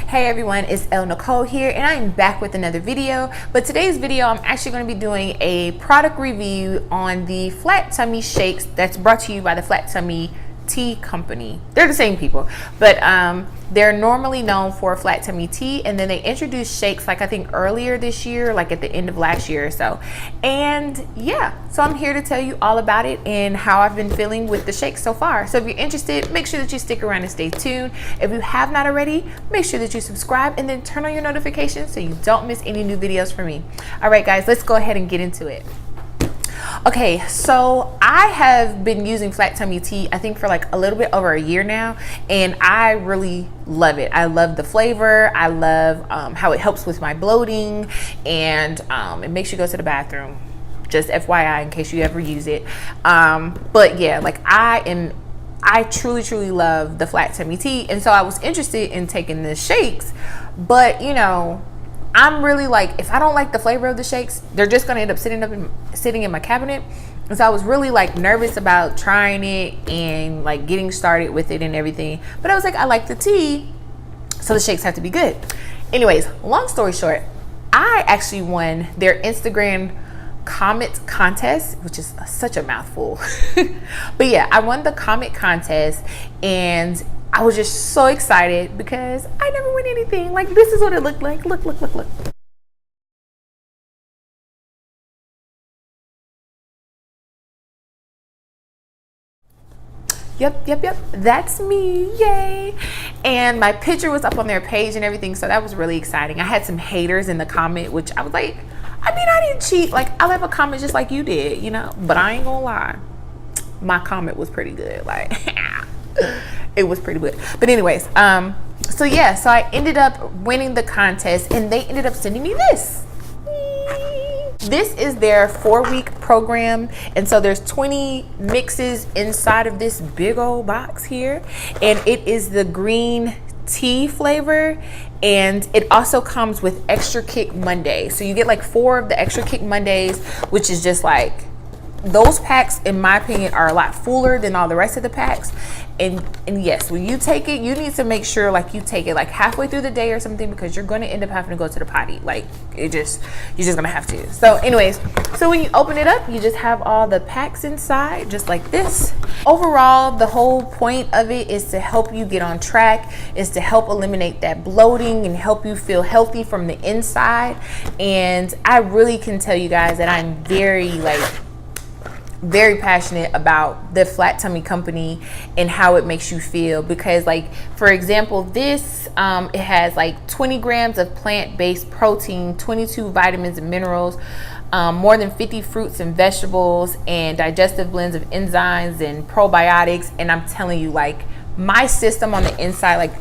Hey everyone, it's Elle Nicole here and I'm back with another video. But today's video, I'm actually going to be doing a product review on the Flat Tummy Shakes that's brought to you by the Flat Tummy Tea Company. They're the same people, but they're normally known for Flat Tummy Tea, and then they introduced shakes like I think earlier this year, like at the end of last year or so. And yeah, so I'm here to tell you all about it and how I've been feeling with the shakes so far. So if you're interested, make sure that you stick around and stay tuned. If you have not already, make sure that you subscribe and then turn on your notifications so you don't miss any new videos from me. All right guys, let's go ahead and get into it. Okay, so I have been using Flat Tummy Tea I think for like a little bit over a year now, and I really love it. I love the flavor. I love how it helps with my bloating, and it makes you go to the bathroom. Just FYI in case you ever use it. But yeah, like I truly love the Flat Tummy Tea, and so I was interested in taking the shakes, but you know, I'm really like, if I don't like the flavor of the shakes, they're just gonna end up sitting in my cabinet. And so I was really like nervous about trying it and like getting started with it and everything. But I was like, I like the tea, so the shakes have to be good. Anyways, long story short, I actually won their Instagram comment contest, which is such a mouthful. But yeah, I won the comment contest, and I was just so excited because I never win anything. Like, this is what it looked like. Look. Yep. That's me. Yay. And my picture was up on their page and everything. So that was really exciting. I had some haters in the comment, which I was like, I mean, I didn't cheat. Like, I left a comment just like you did, you know, but I ain't gonna lie. My comment was pretty good. Like, it was pretty good. But anyways, so yeah, so I ended up winning the contest, and they ended up sending me this. This is their 4-week program, and so there's 20 mixes inside of this big old box here, and it is the green tea flavor, and it also comes with Extra Kick Monday. So you get like 4 of the Extra Kick Mondays, which is just like, those packs in my opinion are a lot fuller than all the rest of the packs. And yes, when you take it, you need to make sure like you take it like halfway through the day or something, because you're going to end up having to go to the potty. Like, you're just gonna have to. So anyways, so when you open it up, you just have all the packs inside just like this. Overall, the whole point of it is to help you get on track, is to help eliminate that bloating and help you feel healthy from the inside. And I really can tell you guys that I'm very passionate about the Flat Tummy Company and how it makes you feel, because like, for example, this it has like 20 grams of plant-based protein, 22 vitamins and minerals, more than 50 fruits and vegetables, and digestive blends of enzymes and probiotics. And I'm telling you, like, my system on the inside, like,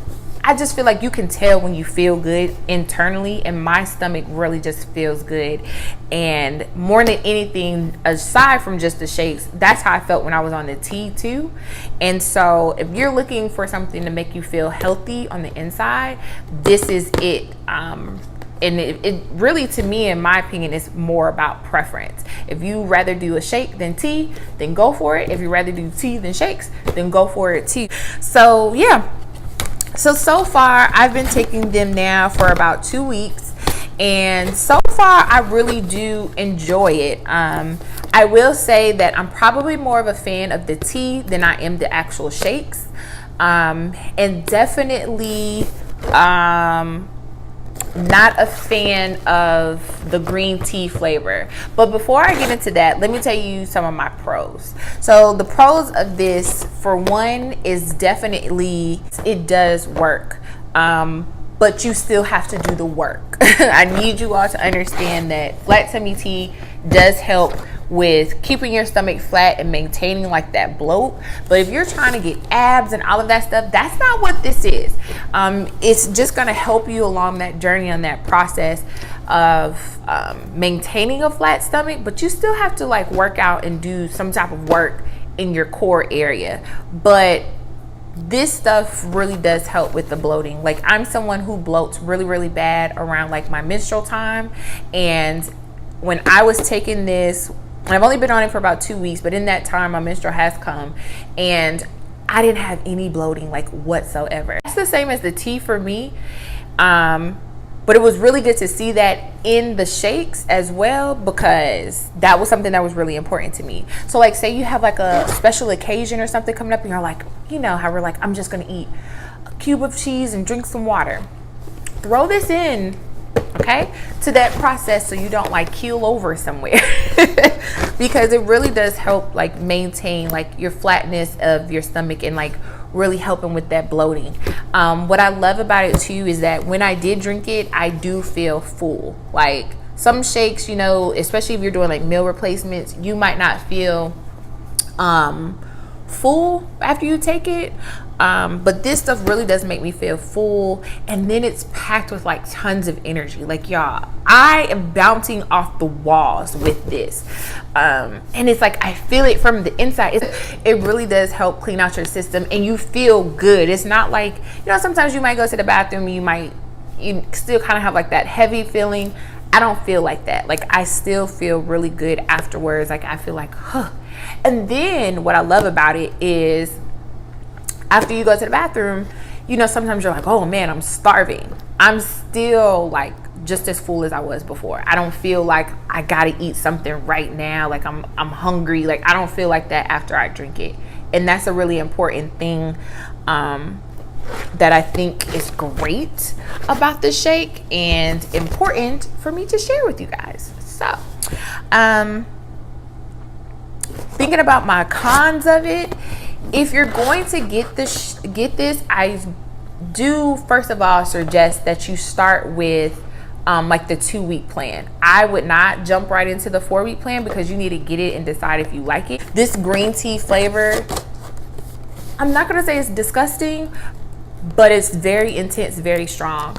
I just feel like you can tell when you feel good internally, and my stomach really just feels good. And more than anything, aside from just the shakes, that's how I felt when I was on the tea too. And so if you're looking for something to make you feel healthy on the inside, this is it. And it really, to me, in my opinion, is more about preference. If you rather do a shake than tea, then go for it. If you rather do tea than shakes, then go for it too. So yeah. So far I've been taking them now for about 2 weeks, and so far I really do enjoy it. I will say that I'm probably more of a fan of the tea than I am the actual shakes, and definitely not a fan of the green tea flavor. But before I get into that, let me tell you some of my pros. So the pros of this, for one, is definitely it does work, but you still have to do the work. I need you all to understand that Flat Tummy Tea does help with keeping your stomach flat and maintaining like that bloat. But if you're trying to get abs and all of that stuff, that's not what this is. It's just gonna help you along that journey, on that process of maintaining a flat stomach, but you still have to like work out and do some type of work in your core area. But this stuff really does help with the bloating. Like, I'm someone who bloats really bad around like my menstrual time, and when I was taking this, and I've only been on it for about 2 weeks, but in that time my menstrual has come, and I didn't have any bloating like whatsoever. It's the same as the tea for me. But it was really good to see that in the shakes as well, because that was something that was really important to me. So like, say you have like a special occasion or something coming up and you're like, you know how we're like, I'm just gonna eat a cube of cheese and drink some water. Throw this in, okay, to that process so you don't like keel over somewhere. Because it really does help like maintain like your flatness of your stomach and like really helping with that bloating. What I love about it too is that when I did drink it, I do feel full. Like some shakes, you know, especially if you're doing like meal replacements, you might not feel full after you take it, but this stuff really does make me feel full, and then it's packed with like tons of energy. Like y'all, I am bouncing off the walls with this, and it's like I feel it from the inside. It really does help clean out your system, and you feel good. It's not like, you know, sometimes you might go to the bathroom, you still kind of have like that heavy feeling. I don't feel like that. Like I still feel really good afterwards. Like I feel like, huh. And then what I love about it is after you go to the bathroom, you know, sometimes you're like, oh man, I'm starving. I'm still like just as full as I was before. I don't feel like I gotta eat something right now. Like I'm hungry. Like I don't feel like that after I drink it. And that's a really important thing that I think is great about the shake and important for me to share with you guys. So, thinking about my cons of it, if you're going to get this, I do first of all suggest that you start with like the 2-week plan. I would not jump right into the 4-week plan because you need to get it and decide if you like it. This green tea flavor, I'm not gonna say it's disgusting, but it's very intense, very strong.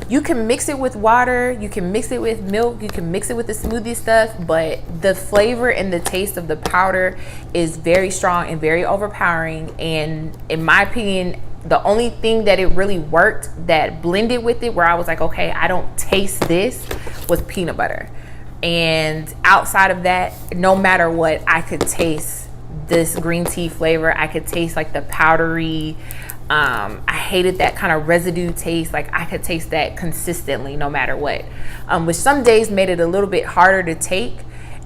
You can mix it with water, you can mix it with milk, you can mix it with the smoothie stuff, but the flavor and the taste of the powder is very strong and very overpowering. And in my opinion, the only thing that it really worked that blended with it where I was like, okay, I don't taste this, was peanut butter. And outside of that, no matter what, I could taste this green tea flavor. I could taste like the powdery, I hated that kind of residue taste. Like I could taste that consistently no matter what, which some days made it a little bit harder to take,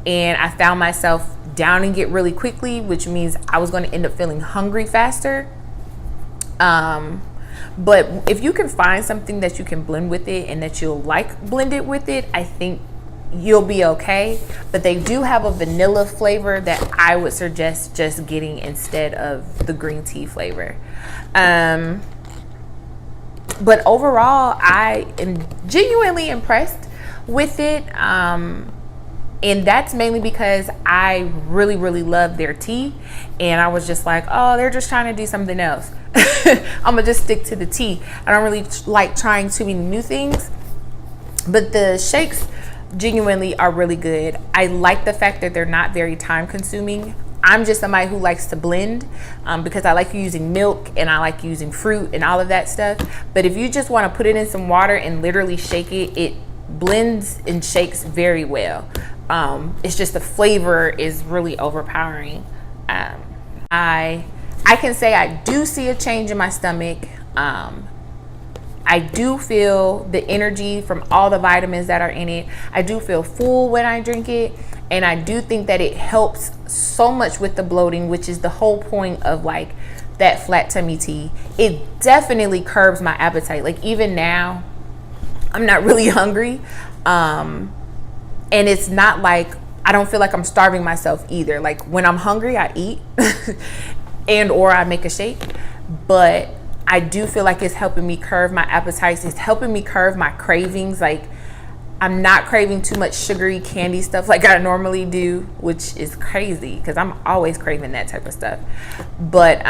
and I found myself downing it really quickly, which means I was going to end up feeling hungry faster. But if you can find something that you can blend with it and that you'll like blended with it, I think you'll be okay. But they do have a vanilla flavor that I would suggest just getting instead of the green tea flavor. But overall, I am genuinely impressed with it. And that's mainly because I really, really love their tea. And I was just like, oh, they're just trying to do something else. I'm gonna just stick to the tea. I don't really like trying too many new things. But the shakes genuinely are really good. I like the fact that they're not very time consuming. I'm just somebody who likes to blend because I like using milk and I like using fruit and all of that stuff. But if you just want to put it in some water and literally shake it, it blends and shakes very well. It's just the flavor is really overpowering. I can say I do see a change in my stomach. I do feel the energy from all the vitamins that are in it. I do feel full when I drink it. And I do think that it helps so much with the bloating, which is the whole point of like that flat tummy tea. It definitely curbs my appetite. Like even now, I'm not really hungry. And it's not like, I don't feel like I'm starving myself either. Like when I'm hungry, I eat and or I make a shake. But I do feel like it's helping me curb my appetites. It's helping me curb my cravings. Like I'm not craving too much sugary candy stuff like I normally do, which is crazy because I'm always craving that type of stuff. But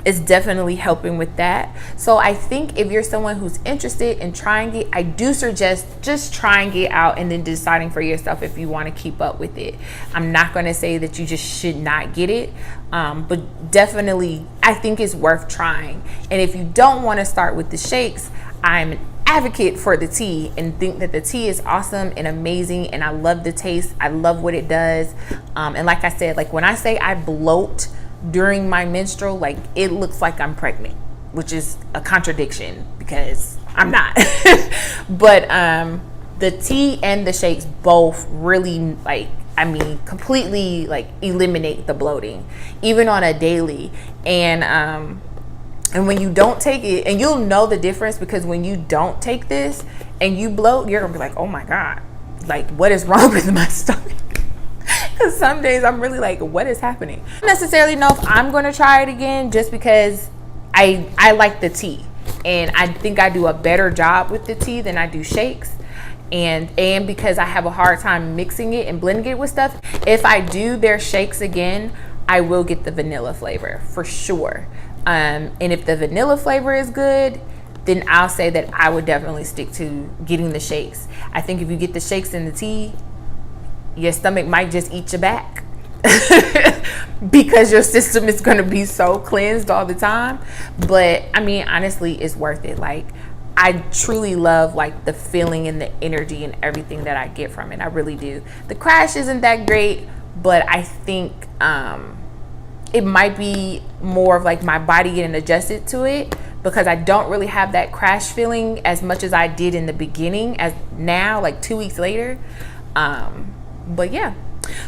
it's definitely helping with that. So I think if you're someone who's interested in trying it, I do suggest just trying it out and then deciding for yourself if you want to keep up with it. I'm not going to say that you just should not get it, but definitely I think it's worth trying. And if you don't want to start with the shakes, I'm an advocate for the tea and think that the tea is awesome and amazing, and I love the taste. I love what it does. And like I said, like when I say I bloat during my menstrual, like it looks like I'm pregnant. which is a contradiction because I'm not. But the tea and the shakes both really, like, I mean, completely like eliminate the bloating, even on a daily. And when you don't take it, and you'll know the difference, because when you don't take this and you bloat, you're gonna be like, oh my God, like, what is wrong with my stomach? Because some days I'm really like, what is happening? I don't necessarily know if I'm gonna try it again, just because I like the tea, and I think I do a better job with the tea than I do shakes. And because I have a hard time mixing it and blending it with stuff, if I do their shakes again, I will get the vanilla flavor for sure. And if the vanilla flavor is good, then I'll say that I would definitely stick to getting the shakes. I think if you get the shakes and the tea, your stomach might just eat your back because your system is going to be so cleansed all the time. But I mean, honestly, it's worth it. Like, I truly love like the feeling and the energy and everything that I get from it. I really do. The crash isn't that great, but I think it might be more of like my body getting adjusted to it, because I don't really have that crash feeling as much as I did in the beginning as now, like 2 weeks later. But yeah,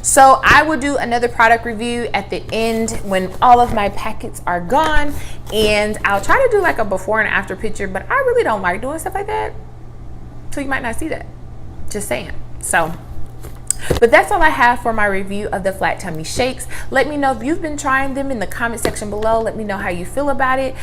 so I will do another product review at the end when all of my packets are gone, and I'll try to do like a before and after picture, but I really don't like doing stuff like that, so you might not see that, just saying. So, but that's all I have for my review of the Flat Tummy Shakes. Let me know if you've been trying them in the comment section below. Let me know how you feel about it.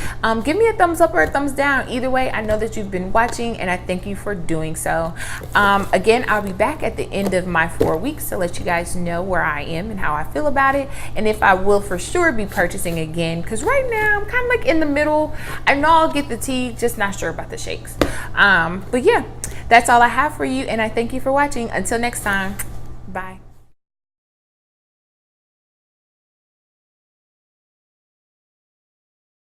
Give me a thumbs up or a thumbs down. Either way, I know that you've been watching, and I thank you for doing so. Again, I'll be back at the end of my 4 weeks to let you guys know where I am and how I feel about it, and if I will for sure be purchasing again, because right now I'm kind of like in the middle. I know I'll get the tea, just not sure about the shakes. But yeah, that's all I have for you, and I thank you for watching. Until next time. Bye.